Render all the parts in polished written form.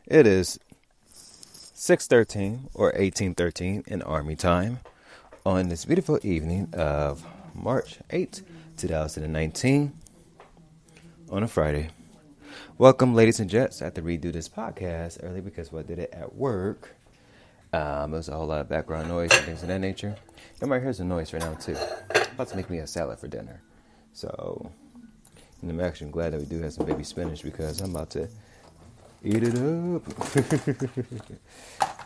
It is 6:13 or 18:13 in Army time on this beautiful evening of March 8th, 2019 on a Friday. Welcome, ladies and gents. I had to redo this podcast early because I did it at work. There was a whole lot of background noise and things of that nature. You might hear some noise right now, too. I'm about to make me a salad for dinner. So, and I'm actually glad that we do have some baby spinach because I'm about to eat it up.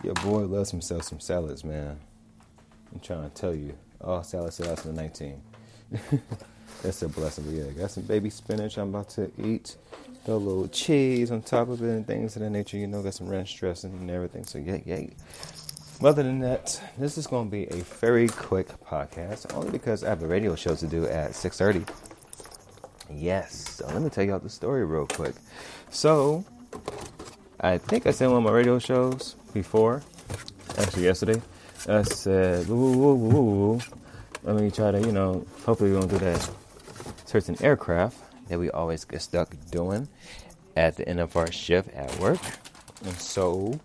Your boy loves himself some salads, man. I'm trying to tell you. All salad 2019. That's a blessing. But yeah, got some baby spinach I'm about to eat. Got a little cheese on top of it and things of that nature. You know, got some ranch dressing and everything. So, yay. Other than that, this is going to be a very quick podcast. Only because I have a radio show to do at 6:30. Yes. So, let me tell y'all the story real quick. So, I think I said on one of my radio shows before. Actually, yesterday. I said, let me try to, hopefully we won't do that certain aircraft that we always get stuck doing at the end of our shift at work. And so,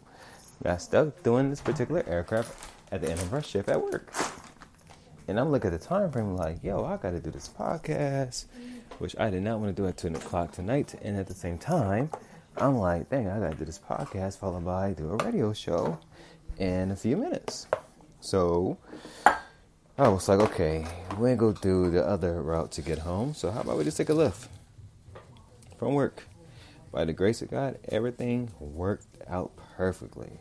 got stuck doing this particular aircraft at the end of our shift at work. And I'm looking at the time frame like, I got to do this podcast, which I did not want to do at 2 o'clock tonight. And at the same time, I'm like, dang, I got to do this podcast followed by do a radio show in a few minutes. So I was like, okay, we ain't going to do the other route to get home. So how about we just take a lift from work? By the grace of God, everything worked out perfectly.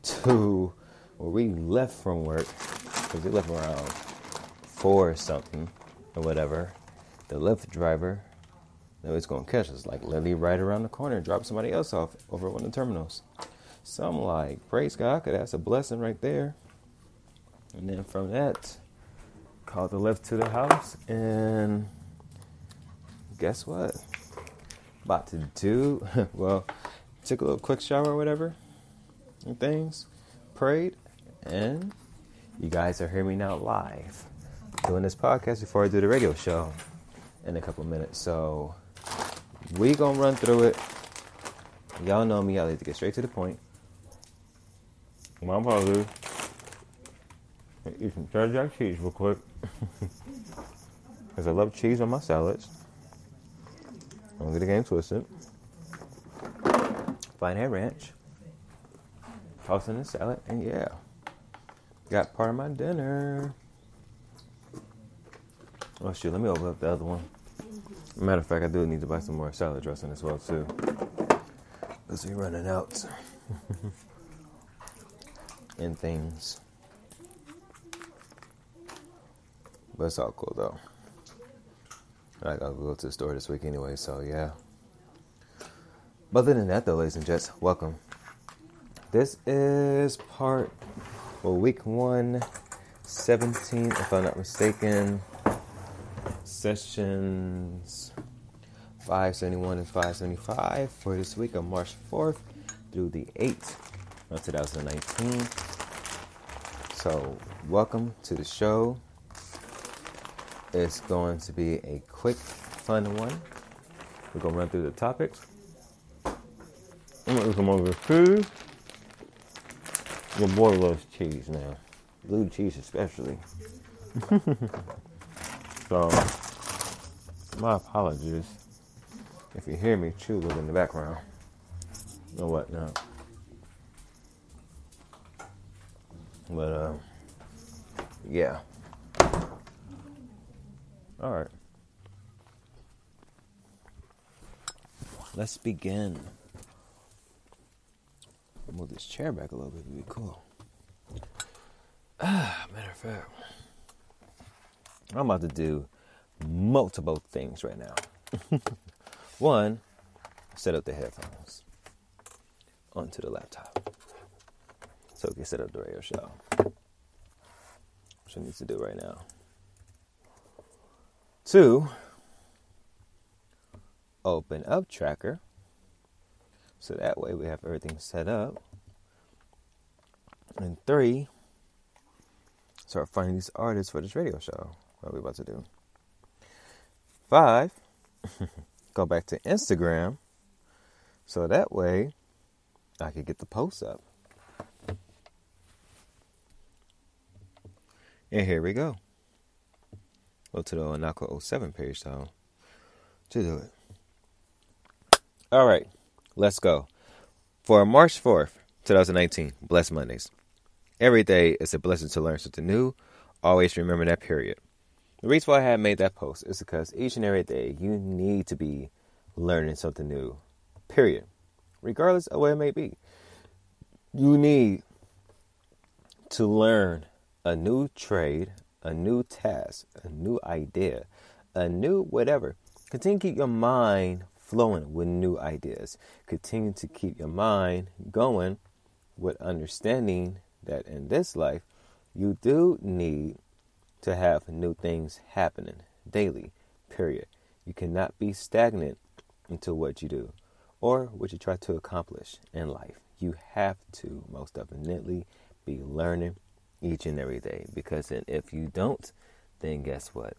To where we left from work, because we left around 4 or something, or whatever, the Lyft driver that was going to catch us, like literally right around the corner and drop somebody else off over at one of the terminals. So I'm like, praise God, because that's a blessing right there. And then from that, called the Lyft to the house, and guess what? About to do, took a little quick shower or whatever, and things, prayed, and you guys are hearing me now live, doing this podcast before I do the radio show in a couple of minutes. So, we gonna run through it. Y'all know me, I like to get straight to the point. My apologies. Eat some cheddar jack cheese real quick. Because I love cheese on my salads. Don't get the game twisted. Fine hair ranch. Toss in the salad. And yeah. Got part of my dinner. Oh shoot, let me open up the other one. Matter of fact, I do need to buy some more salad dressing as well too. Because we're running out. And things. But it's all cool though. I gotta go to the store this week anyway, so yeah. But other than that though, ladies and gents, welcome. This is week 117, if I'm not mistaken. Sessions 571 and 575 for this week of March 4th through the 8th of 2019. So, welcome to the show. It's going to be a quick, fun one. We're going to run through the topics. I'm going to come over food. Your boy loves cheese now. Blue cheese especially. So, my apologies if you hear me chew in the background. Or whatnot. But, yeah. Alright. Let's begin. Move this chair back a little bit, it'd be cool. Matter of fact, I'm about to do multiple things right now. One, set up the headphones onto the laptop so we can set up the radio show, which I need to do right now. 2, open up Tracker, so that way we have everything set up. And 3, start finding these artists for this radio show. What are we about to do? 5, go back to Instagram, so that way I could get the post up. And here we go. Go to the Onako 07 page though to do it. All right, let's go. For March 4th, 2019, Blessed Mondays. Every day is a blessing to learn something new. Always remember that period. The reason why I had made that post is because each and every day you need to be learning something new. Period. Regardless of what it may be. You need to learn a new trade, a new task, a new idea, a new whatever. Continue to keep your mind flowing with new ideas. Continue to keep your mind going with understanding that in this life, you do need to have new things happening daily, period. You cannot be stagnant into what you do or what you try to accomplish in life. You have to most definitely be learning each and every day, because if you don't, then guess what?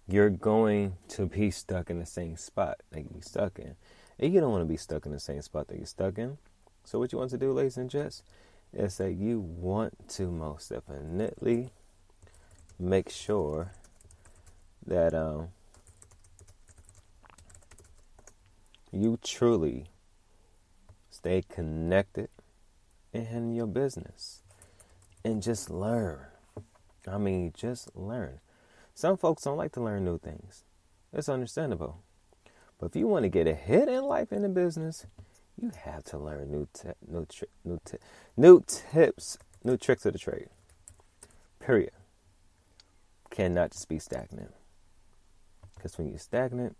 You're going to be stuck in the same spot that you're stuck in. And you don't want to be stuck in the same spot that you're stuck in. So what you want to do, ladies and gents, is that you want to most definitely make sure that you truly stay connected in your business and just learn. I mean, just learn. Some folks don't like to learn new things. It's understandable. But if you want to get ahead in life and in business, you have to learn new tips, new tricks of the trade. Period. Cannot just be stagnant. Because when you're stagnant,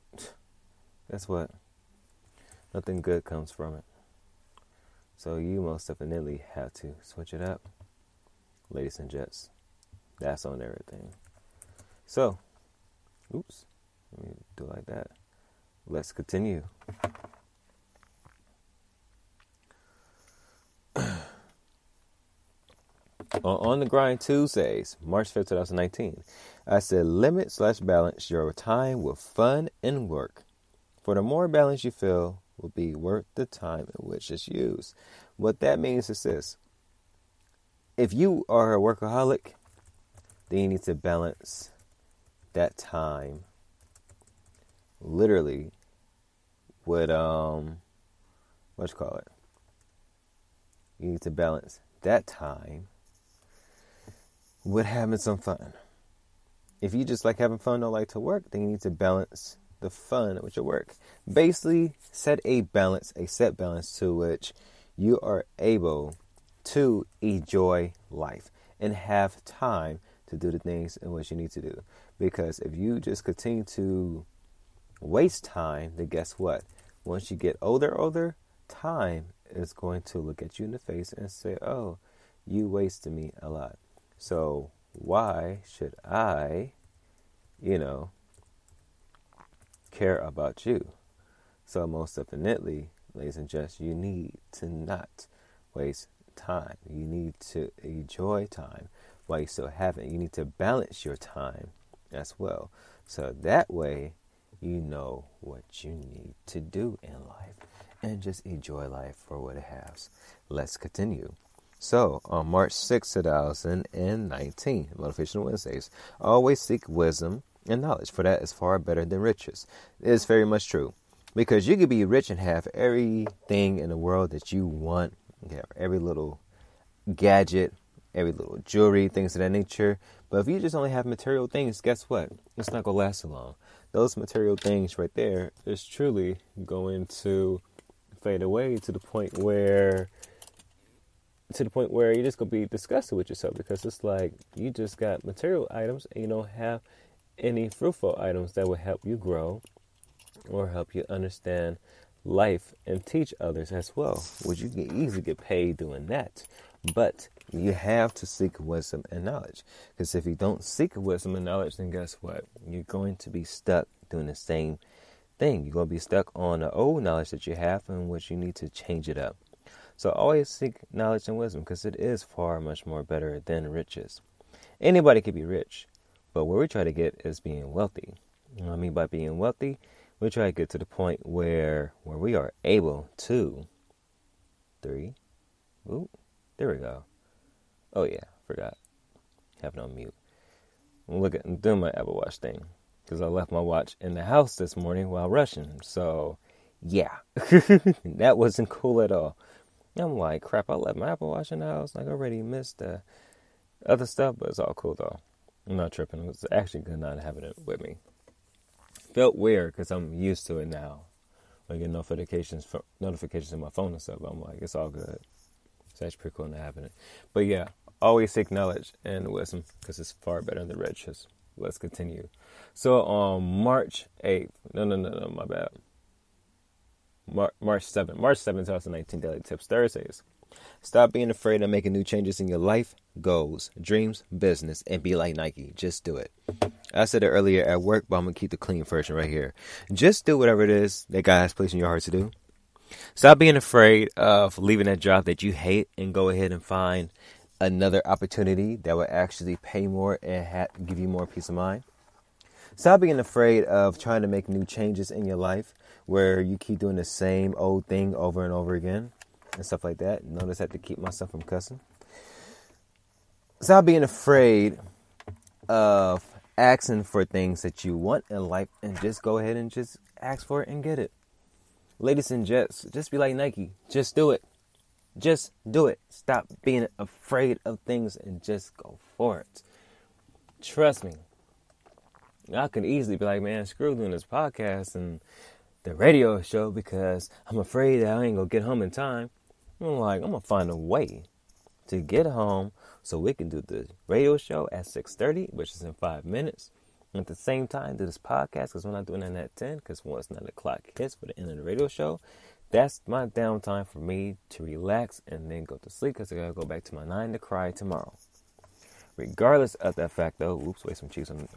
guess what? Nothing good comes from it. So you most definitely have to switch it up, ladies and gents. That's on everything. So, oops, let me do it like that. Let's continue. On the Grind Tuesdays, March 5th, 2019, I said limit/balance your time with fun and work. For the more balance you feel will be worth the time in which it's used. What that means is this. If you are a workaholic, then you need to balance that time literally with you need to balance that time with having some fun. If you just like having fun, don't like to work, then you need to balance the fun with your work. Basically, set set balance to which you are able to enjoy life and have time to do the things in which you need to do. Because if you just continue to waste time, then guess what? Once you get older, time is going to look at you in the face and say, oh, you wasted me a lot. So why should I, care about you? So most definitely, ladies and gents, you need to not waste time. You need to enjoy time while you still have it. You need to balance your time as well. So that way, you know what you need to do in life and just enjoy life for what it has. Let's continue. So, on March 6, 2019, Motivational Wednesdays, always seek wisdom and knowledge, for that is far better than riches. It is very much true, because you could be rich and have everything in the world that you want. You have every little gadget, every little jewelry, things of that nature. But if you just only have material things, guess what? It's not going to last so long. Those material things right there is truly going to fade away to the point where you're just going to be disgusted with yourself, because it's like you just got material items and you don't have any fruitful items that will help you grow or help you understand life and teach others as well, which you can easily get paid doing that. But you have to seek wisdom and knowledge, because if you don't seek wisdom and knowledge, then guess what? You're going to be stuck doing the same thing. You're going to be stuck on the old knowledge that you have, in which you need to change it up. So always seek knowledge and wisdom, because it is far much more better than riches. Anybody can be rich, but what we try to get is being wealthy. You know what I mean by being wealthy? We try to get to the point where we are able to 3, Ooh, there we go. Oh yeah, forgot. Have it on mute. I'm doing my Apple Watch thing because I left my watch in the house this morning while rushing. So, yeah, that wasn't cool at all. I'm like, crap, I left my Apple Watch in the house. Like, I already missed the other stuff, but it's all cool though. I'm not tripping. It was actually good not having it with me. Felt weird because I'm used to it now. I get notifications on my phone and stuff. I'm like, it's all good. It's actually pretty cool not having it. But yeah, always seek knowledge and wisdom because it's far better than the riches. Let's continue. So on March 8th, no, my bad. March 7th, 2019, Daily Tips Thursdays. Stop being afraid of making new changes in your life, goals, dreams, business, and be like Nike. Just do it. I said it earlier at work, but I'm going to keep the clean version right here. Just do whatever it is that God has placed in your heart to do. Stop being afraid of leaving that job that you hate and go ahead and find another opportunity that will actually pay more and give you more peace of mind. Stop being afraid of trying to make new changes in your life where you keep doing the same old thing over and over again and stuff like that. Notice I have to keep myself from cussing. Stop being afraid of asking for things that you want in life and just go ahead and just ask for it and get it. Ladies and gents, just be like Nike. Just do it. Just do it. Stop being afraid of things and just go for it. Trust me. I could easily be like, man, screw doing this podcast and the radio show because I'm afraid that I ain't going to get home in time. I'm like, I'm going to find a way to get home so we can do the radio show at 6:30, which is in 5 minutes. And at the same time, do this podcast because we're not doing it at 10 because once 9 o'clock hits for the end of the radio show, that's my downtime for me to relax and then go to sleep because I got to go back to my 9 to cry tomorrow. Regardless of that fact, though, waste some cheese on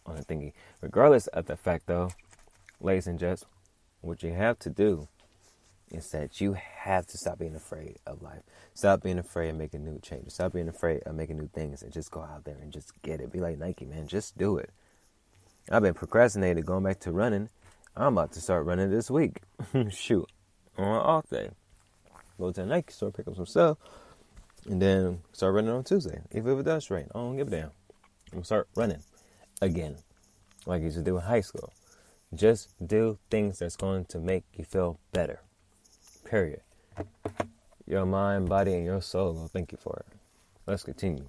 the thingy. Regardless of that fact, though, ladies and gents, what you have to do is that you have to stop being afraid of life. Stop being afraid of making new changes. Stop being afraid of making new things and just go out there and just get it. Be like Nike, man. Just do it. I've been procrastinating going back to running. I'm about to start running this week. Shoot. On an off day. Go to the Nike store, pick up some stuff, and then start running on Tuesday. If it does rain, I don't give a damn. I'm going to start running again. Like you used to do in high school. Just do things that's going to make you feel better. Period. Your mind, body, and your soul will thank you for it. Let's continue.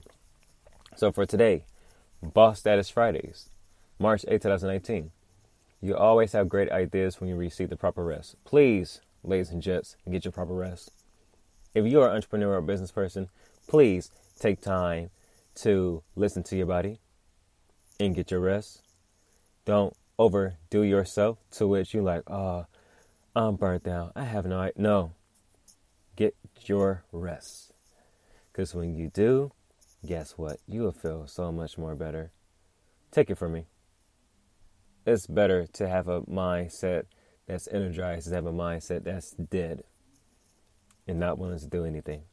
So for today, Boss Status Fridays, March 8, 2019. You always have great ideas when you receive the proper rest. Please, ladies and gents, get your proper rest. If you are an entrepreneur or business person, please take time to listen to your body and get your rest. Don't overdo yourself to which you like, oh, I'm burnt out. I have no idea. No. Get your rest. Because when you do, guess what? You will feel so much more better. Take it from me. It's better to have a mindset that's energized than have a mindset that's dead and not wanting to do anything.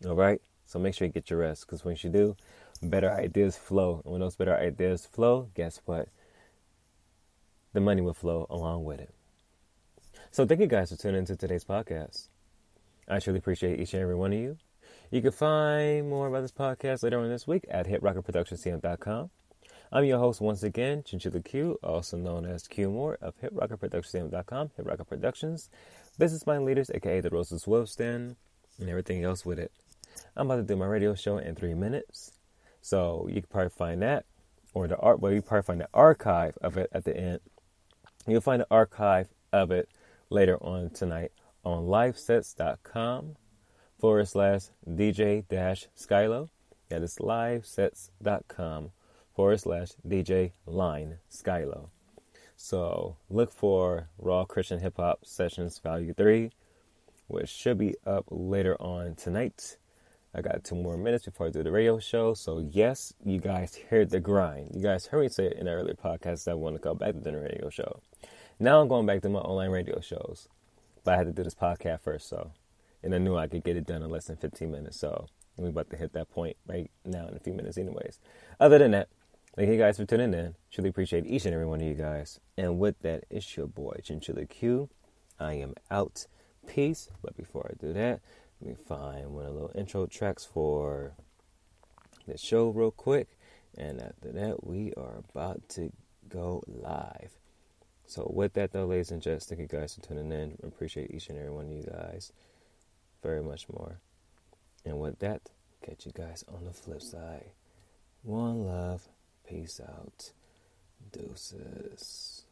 All right? So make sure you get your rest because once you do, better ideas flow. And when those better ideas flow, guess what? The money will flow along with it. So thank you guys for tuning into today's podcast. I truly appreciate each and every one of you. You can find more about this podcast later on this week at hitrockerproductionscm.com. I'm your host once again, Chinchilla Q, also known as Q Moore of hitrockerproductionscm.com, Hit Rocker Productions, Business Mind Leaders, aka the Roses Wilson, and everything else with it. I'm about to do my radio show in 3 minutes, so you can probably find that, or you can probably find the archive of it at the end. You'll find the archive of it later on tonight on livesets.com/DJ-Skylo. That is livesets.com/DJ line Skylo. So look for Raw Christian Hip Hop Sessions Value 3, which should be up later on tonight. I got 2 more minutes before I do the radio show. So yes, you guys heard the grind. You guys heard me say it in the earlier podcast that I want to go back to the radio show. Now I'm going back to my online radio shows. But I had to do this podcast first, so. And I knew I could get it done in less than 15 minutes. So we're about to hit that point right now in a few minutes anyways. Other than that, thank you guys for tuning in. Truly appreciate each and every one of you guys. And with that, it's your boy, Chinchilla Q. I am out. Peace. But before I do that, Let me find one of the little intro tracks for the show real quick. And after that, we are about to go live. So with that, though, ladies and gents, thank you guys for tuning in. I appreciate each and every one of you guys very much more. And with that, catch you guys on the flip side. One love. Peace out. Deuces.